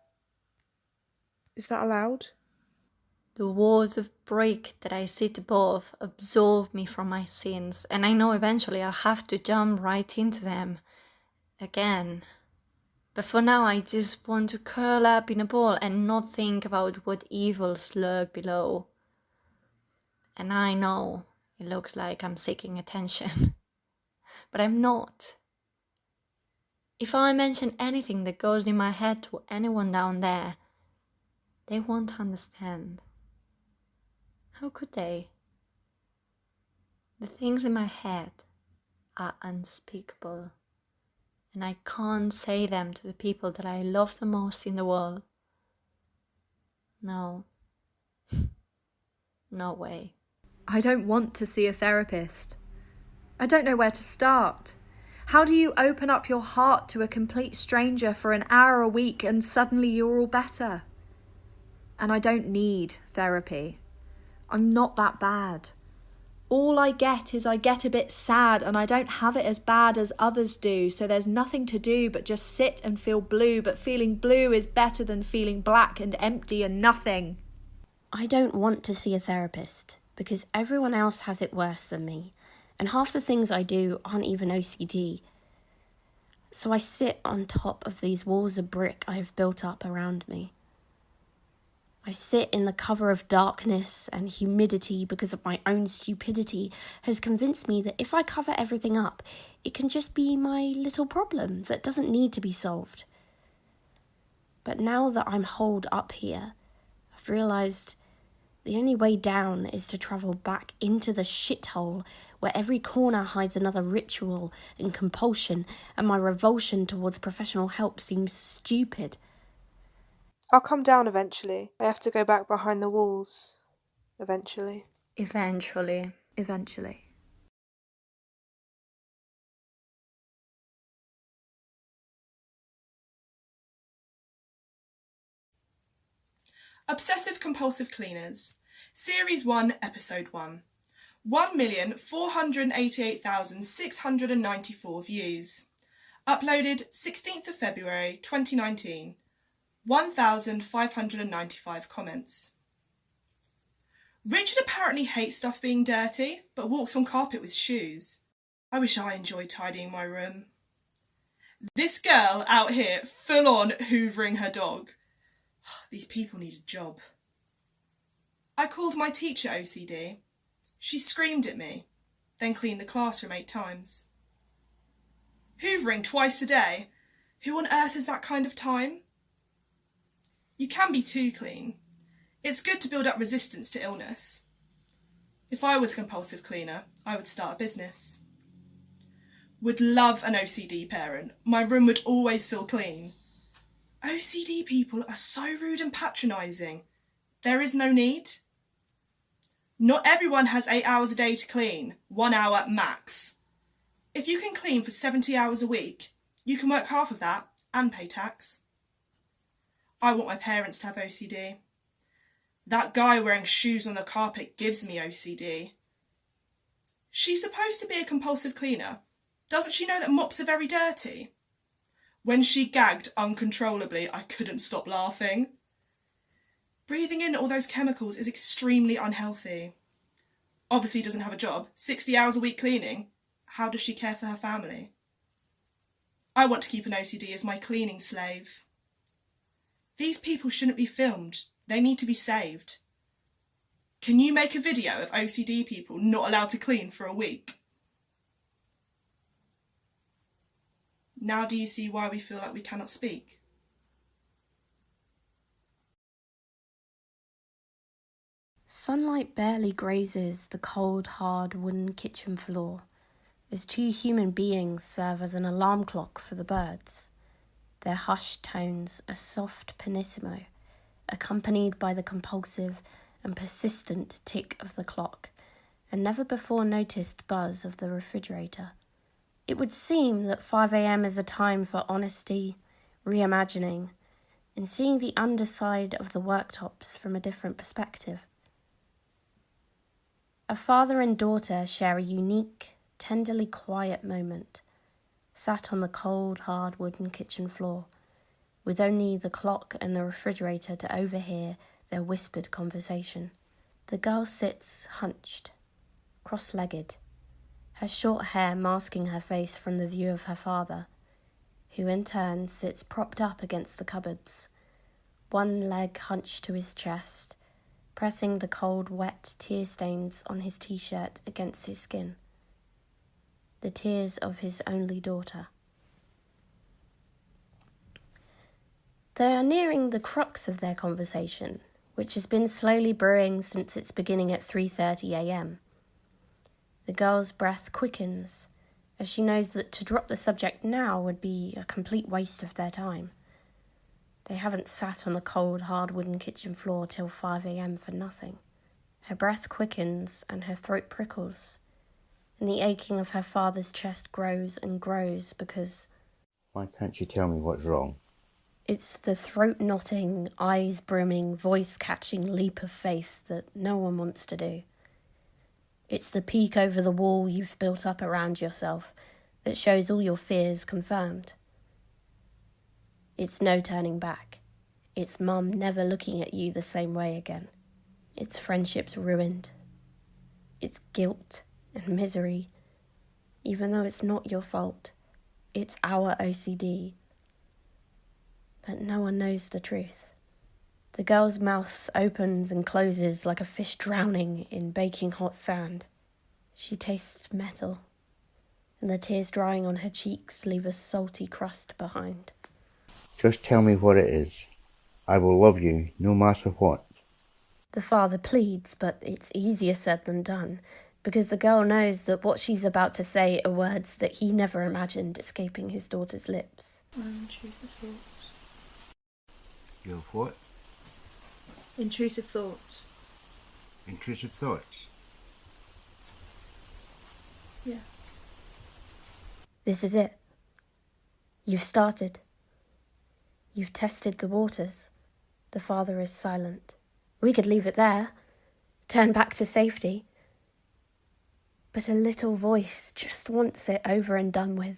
Is that allowed? The walls of brick that I sit above absolve me from my sins, and I know eventually I'll have to jump right into them again. But for now, I just want to curl up in a ball and not think about what evils lurk below. And I know it looks like I'm seeking attention, but I'm not. If I mention anything that goes in my head to anyone down there, they won't understand. How could they? The things in my head are unspeakable, and I can't say them to the people that I love the most in the world. No. No way. I don't want to see a therapist. I don't know where to start. How do you open up your heart to a complete stranger for an hour a week and suddenly you're all better? And I don't need therapy. I'm not that bad. All I get is I get a bit sad, and I don't have it as bad as others do, so there's nothing to do but just sit and feel blue, but feeling blue is better than feeling black and empty and nothing. I don't want to see a therapist because everyone else has it worse than me, and half the things I do aren't even OCD. So I sit on top of these walls of brick I have built up around me. I sit in the cover of darkness and humidity because of my own stupidity has convinced me that if I cover everything up, it can just be my little problem that doesn't need to be solved. But now that I'm holed up here, I've realised the only way down is to travel back into the shithole where every corner hides another ritual and compulsion, and my revulsion towards professional help seems stupid. I'll come down eventually. I have to go back behind the walls. Eventually. Eventually. Eventually. Obsessive Compulsive Cleaners, Series 1, Episode 1. 1,488,694 views. Uploaded 16th of February 2019. 1,595 comments. Richard apparently hates stuff being dirty, but walks on carpet with shoes. I wish I enjoyed tidying my room. This girl out here full on hoovering her dog. These people need a job. I called my teacher OCD. She screamed at me, then cleaned the classroom 8 times. Hoovering twice a day? Who on earth has that kind of time? You can be too clean. It's good to build up resistance to illness. If I was a compulsive cleaner, I would start a business. Would love an OCD parent. My room would always feel clean. OCD people are so rude and patronising. There is no need. Not everyone has 8 hours a day to clean, 1 hour max. If you can clean for 70 hours a week, you can work half of that and pay tax. I want my parents to have OCD. That guy wearing shoes on the carpet gives me OCD. She's supposed to be a compulsive cleaner. Doesn't she know that mops are very dirty? When she gagged uncontrollably, I couldn't stop laughing. Breathing in all those chemicals is extremely unhealthy. Obviously doesn't have a job, 60 hours a week cleaning. How does she care for her family? I want to keep an OCD as my cleaning slave. These people shouldn't be filmed. They need to be saved. Can you make a video of OCD people not allowed to clean for a week? Now do you see why we feel like we cannot speak? Sunlight barely grazes the cold, hard wooden kitchen floor as two human beings serve as an alarm clock for the birds, their hushed tones a soft pianissimo, accompanied by the compulsive and persistent tick of the clock, and never before noticed buzz of the refrigerator. It would seem that 5 a.m. is a time for honesty, reimagining, and seeing the underside of the worktops from a different perspective. A father and daughter share a unique, tenderly quiet moment, sat on the cold, hard wooden kitchen floor, with only the clock and the refrigerator to overhear their whispered conversation. The girl sits hunched, cross-legged, her short hair masking her face from the view of her father, who in turn sits propped up against the cupboards, one leg hunched to his chest, pressing the cold, wet tear stains on his t-shirt against his skin. The tears of his only daughter. They are nearing the crux of their conversation, which has been slowly brewing since its beginning at 3:30 a.m. The girl's breath quickens, as she knows that to drop the subject now would be a complete waste of their time. They haven't sat on the cold, hard wooden kitchen floor till 5 a.m. for nothing. Her breath quickens and her throat prickles, and the aching of her father's chest grows and grows because... Why can't you tell me what's wrong? It's the throat-knotting, eyes-brimming, voice-catching leap of faith that no one wants to do. It's the peek over the wall you've built up around yourself that shows all your fears confirmed. It's no turning back. It's mum never looking at you the same way again. It's friendships ruined. It's guilt and misery, even though it's not your fault. It's our OCD. But no one knows the truth. The girl's mouth opens and closes like a fish drowning in baking hot sand. She tastes metal, and the tears drying on her cheeks leave a salty crust behind. Just tell me what it is. I will love you no matter what. The father pleads, but it's easier said than done, because the girl knows that what she's about to say are words that he never imagined escaping his daughter's lips. Intrusive thoughts. You have what? Intrusive thoughts. Intrusive thoughts? Yeah. This is it. You've started. You've tested the waters. The father is silent. We could leave it there, turn back to safety. But a little voice just wants it over and done with.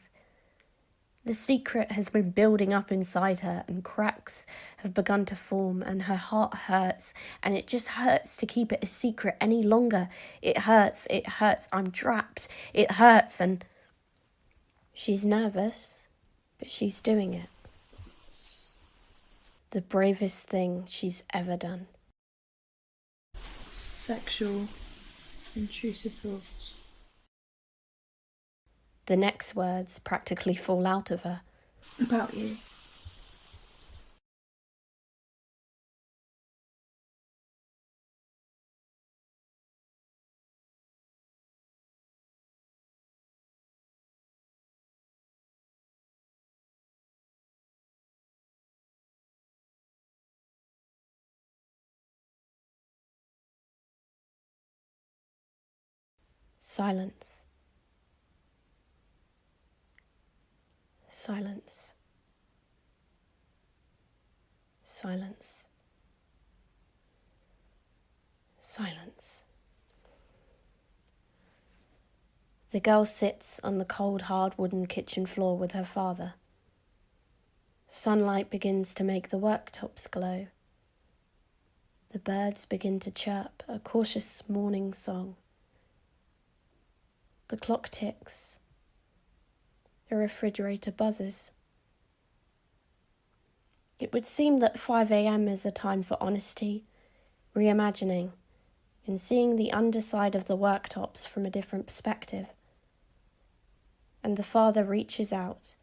The secret has been building up inside her, and cracks have begun to form, and her heart hurts, and it just hurts to keep it a secret any longer. It hurts, I'm trapped, it hurts, and she's nervous, but she's doing it. The bravest thing she's ever done. Sexual intrusive thoughts. The next words practically fall out of her. About you. Silence. Silence. Silence. Silence. The girl sits on the cold, hard wooden kitchen floor with her father. Sunlight begins to make the worktops glow. The birds begin to chirp a cautious morning song. The clock ticks. The refrigerator buzzes. It would seem that 5 a.m. is a time for honesty, reimagining, and seeing the underside of the worktops from a different perspective. And the father reaches out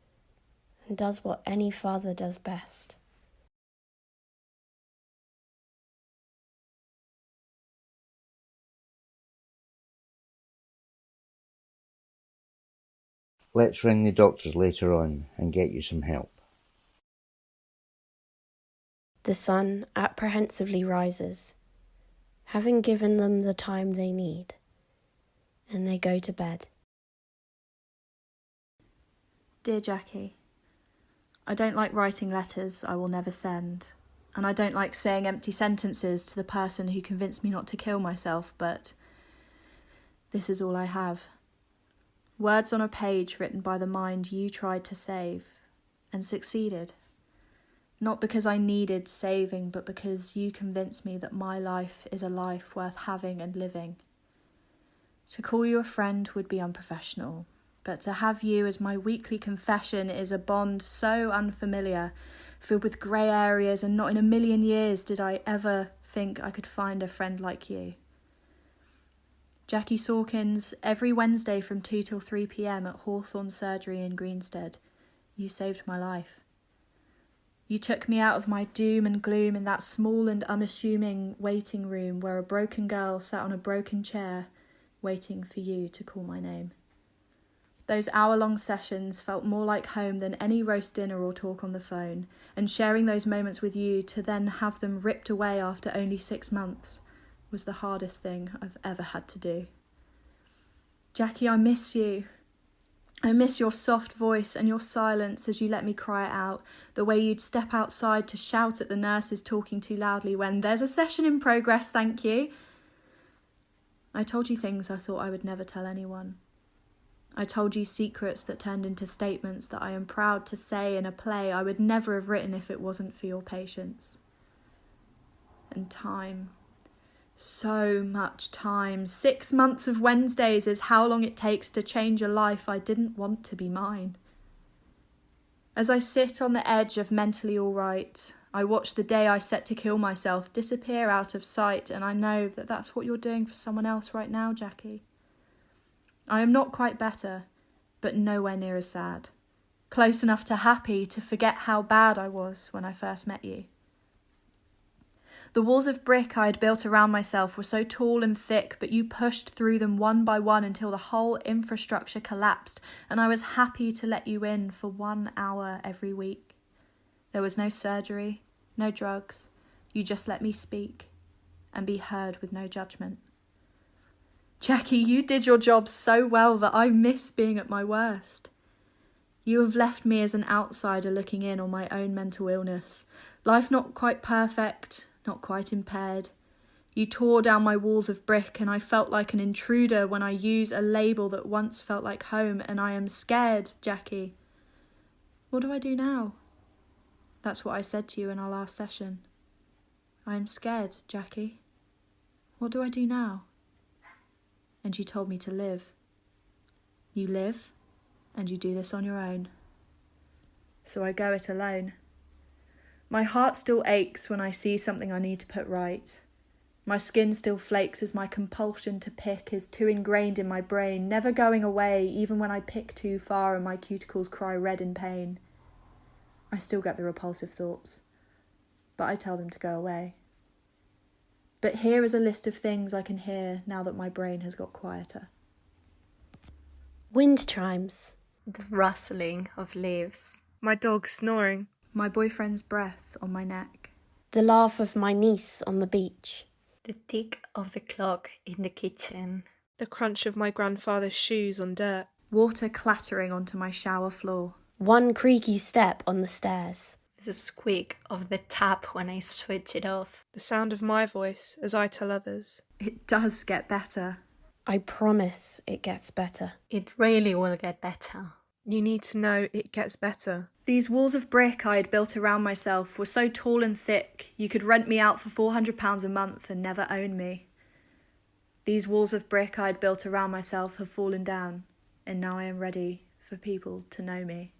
and does what any father does best. Let's ring the doctors later on and get you some help. The sun apprehensively rises, having given them the time they need, and they go to bed. Dear Jackie, I don't like writing letters I will never send, and I don't like saying empty sentences to the person who convinced me not to kill myself, but this is all I have. Words on a page written by the mind you tried to save, and succeeded. Not because I needed saving, but because you convinced me that my life is a life worth having and living. To call you a friend would be unprofessional, but to have you as my weekly confession is a bond so unfamiliar, filled with grey areas, and not in a million years did I ever think I could find a friend like you. Jackie Sawkins, every Wednesday from 2 till 3 p.m. at Hawthorne Surgery in Greenstead, you saved my life. You took me out of my doom and gloom in that small and unassuming waiting room where a broken girl sat on a broken chair, waiting for you to call my name. Those hour-long sessions felt more like home than any roast dinner or talk on the phone, and sharing those moments with you to then have them ripped away after only 6 months was the hardest thing I've ever had to do. Jackie, I miss you. I miss your soft voice and your silence as you let me cry it out, the way you'd step outside to shout at the nurses talking too loudly when there's a session in progress, thank you. I told you things I thought I would never tell anyone. I told you secrets that turned into statements that I am proud to say in a play I would never have written if it wasn't for your patience. And time. So much time. 6 months of Wednesdays is how long it takes to change a life I didn't want to be mine. As I sit on the edge of mentally all right, I watch the day I set to kill myself disappear out of sight, and I know that that's what you're doing for someone else right now, Jackie. I am not quite better, but nowhere near as sad. Close enough to happy to forget how bad I was when I first met you. The walls of brick I had built around myself were so tall and thick, but you pushed through them one by one until the whole infrastructure collapsed, and I was happy to let you in for 1 hour every week. There was no surgery, no drugs. You just let me speak and be heard with no judgment. Jackie, you did your job so well that I miss being at my worst. You have left me as an outsider looking in on my own mental illness. Life not quite perfect, not quite impaired. You tore down my walls of brick, and I felt like an intruder when I use a label that once felt like home, and I am scared, Jackie. What do I do now? That's what I said to you in our last session. I am scared, Jackie. What do I do now? And you told me to live. You live, and you do this on your own. So I go it alone. My heart still aches when I see something I need to put right. My skin still flakes as my compulsion to pick is too ingrained in my brain, never going away even when I pick too far and my cuticles cry red in pain. I still get the repulsive thoughts, but I tell them to go away. But here is a list of things I can hear now that my brain has got quieter. Wind chimes. The rustling of leaves. My dog snoring. My boyfriend's breath on my neck. The laugh of my niece on the beach. The tick of the clock in the kitchen. The crunch of my grandfather's shoes on dirt. Water clattering onto my shower floor. One creaky step on the stairs. The squeak of the tap when I switch it off. The sound of my voice as I tell others. It does get better. I promise it gets better. It really will get better. You need to know it gets better. These walls of brick I had built around myself were so tall and thick, you could rent me out for £400 a month and never own me. These walls of brick I had built around myself have fallen down, and now I am ready for people to know me.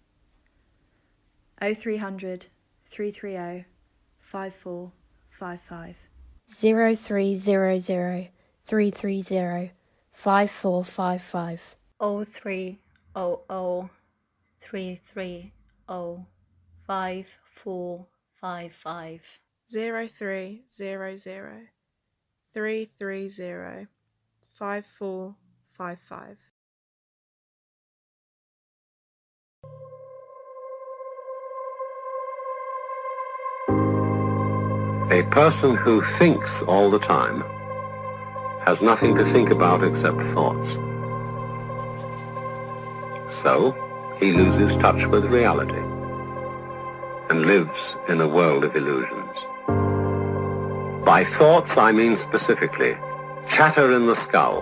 0300 330 5455. 0300 330 5455. 0300 330 5455. 0300 330 5455. A person who thinks all the time has nothing to think about except thoughts. So, he loses touch with reality and lives in a world of illusions. By thoughts, I mean specifically chatter in the skull,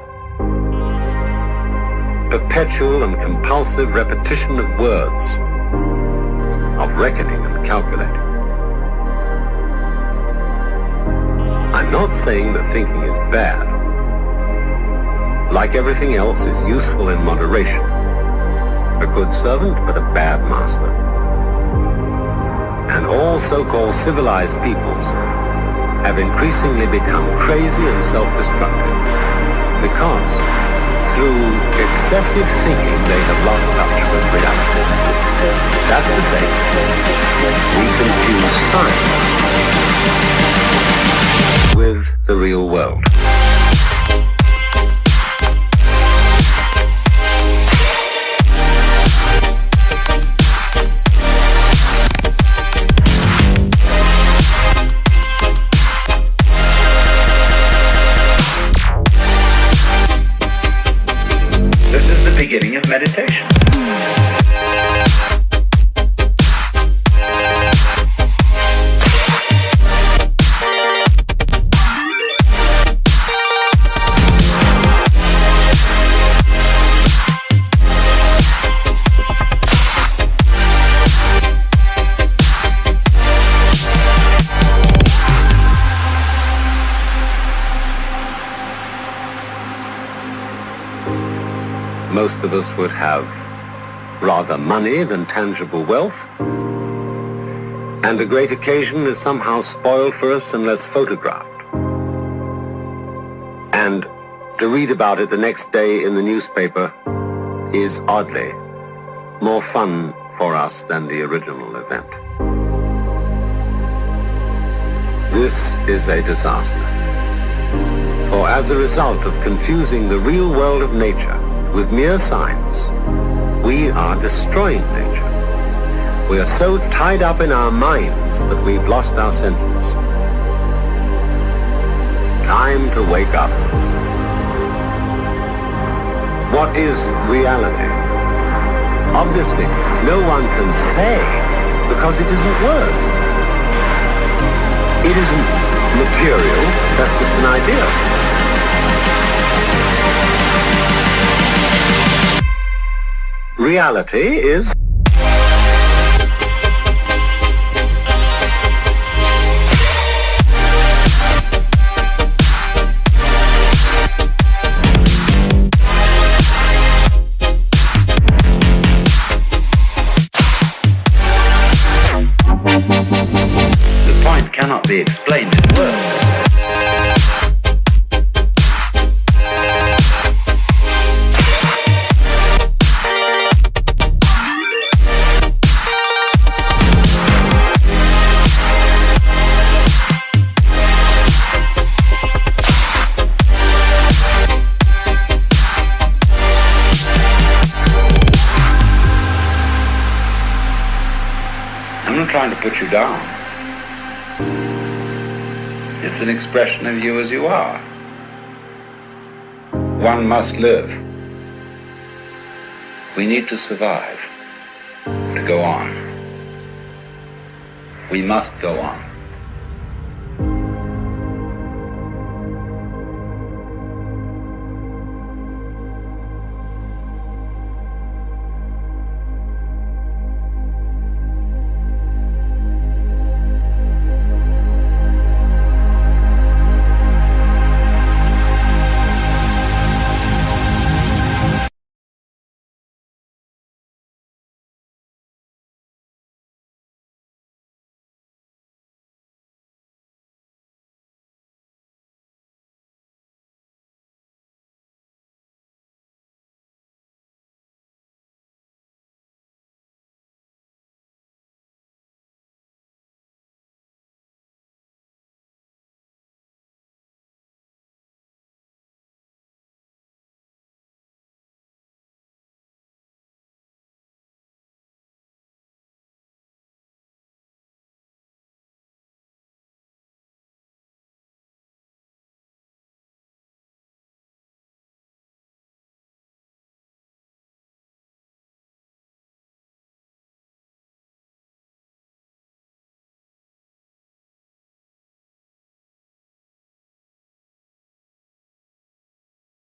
perpetual and compulsive repetition of words, of reckoning and calculating. I'm not saying that thinking is bad. Like everything else, is useful in moderation. A good servant, but a bad master. And all so-called civilized peoples have increasingly become crazy and self-destructive because through excessive thinking they have lost touch with reality. That's to say, we confuse science with the real world. This is the beginning of meditation. Most of us would have rather money than tangible wealth, and a great occasion is somehow spoiled for us unless photographed. And to read about it the next day in the newspaper is oddly more fun for us than the original event. This is a disaster. For as a result of confusing the real world of nature with mere science, we are destroying nature. We are so tied up in our minds that we've lost our senses. Time to wake up. What is reality? Obviously, no one can say because it isn't words. It isn't material, that's just an idea. Reality is The point cannot be explained in words. I'm not trying to put you down. It's an expression of you as you are. One must live. We need to survive, to go on. We must go on.